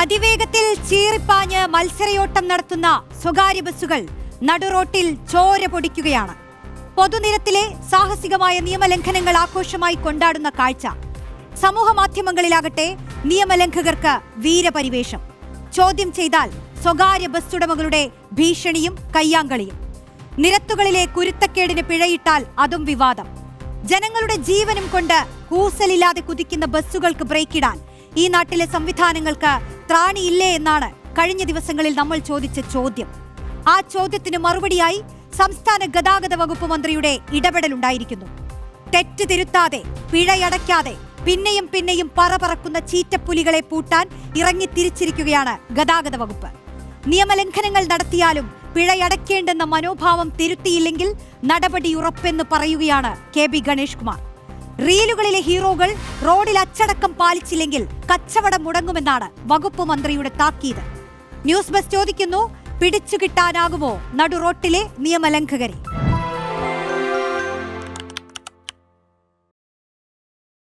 അതിവേഗത്തിൽ ചീറിപ്പാഞ്ഞ് മത്സരയോട്ടം നടത്തുന്ന സ്വകാര്യ ബസ്സുകൾ നടുറോട്ടിൽ ചോര പൊടിക്കുകയാണ്. പൊതുനിരത്തിലെ സാഹസികമായ നിയമലംഘനങ്ങൾ ആഘോഷമായി കൊണ്ടാടുന്ന കാഴ്ച. സമൂഹ മാധ്യമങ്ങളിലാകട്ടെ നിയമലംഘകർക്ക് വീരപരിവേഷം. ചോദ്യം ചെയ്താൽ സ്വകാര്യ ബസ് ഉടമകളുടെ ഭീഷണിയും കയ്യാങ്കളിയും. നിരത്തുകളിലെ കുരുത്തക്കേടിന് പിഴയിട്ടാൽ അതും വിവാദം. ജനങ്ങളുടെ ജീവനും കൊണ്ട് കൂസലില്ലാതെ കുതിക്കുന്ന ബസ്സുകൾക്ക് ബ്രേക്കിടാൻ ഈ നാട്ടിലെ സംവിധാനങ്ങൾക്ക് ത്രാണിയില്ലേ എന്നാണ് കഴിഞ്ഞ ദിവസങ്ങളിൽ നമ്മൾ ചോദിച്ച ചോദ്യം. ആ ചോദ്യത്തിന് മറുപടിയായി സംസ്ഥാന ഗതാഗത വകുപ്പ് മന്ത്രിയുടെ ഇടപെടലുണ്ടായിരിക്കുന്നു. തെറ്റ് തിരുത്താതെ, പിഴയടയ്ക്കാതെ പിന്നെയും പിന്നെയും പറക്കുന്ന ചീറ്റപ്പുലികളെ പൂട്ടാൻ ഇറങ്ങി തിരിച്ചിരിക്കുകയാണ് ഗതാഗത വകുപ്പ്. നിയമലംഘനങ്ങൾ നടത്തിയാലും പിഴയടയ്ക്കേണ്ടെന്ന മനോഭാവം തിരുത്തിയില്ലെങ്കിൽ നടപടി ഉറപ്പെന്ന് പറയുകയാണ് KB ഗണേഷ് കുമാർ. റീലുകളിലെ ഹീറോകൾ റോഡിൽ അച്ചടക്കം പാലിച്ചില്ലെങ്കിൽ കച്ചവടം മുടങ്ങുമെന്നാണ് വകുപ്പ് മന്ത്രിയുടെ താക്കീത്. ന്യൂസ് ബസ് ചോദിക്കുന്നു, പിടിച്ചു കിട്ടാനാകുമോ നടുറോട്ടിലെ നിയമലംഘകരെ?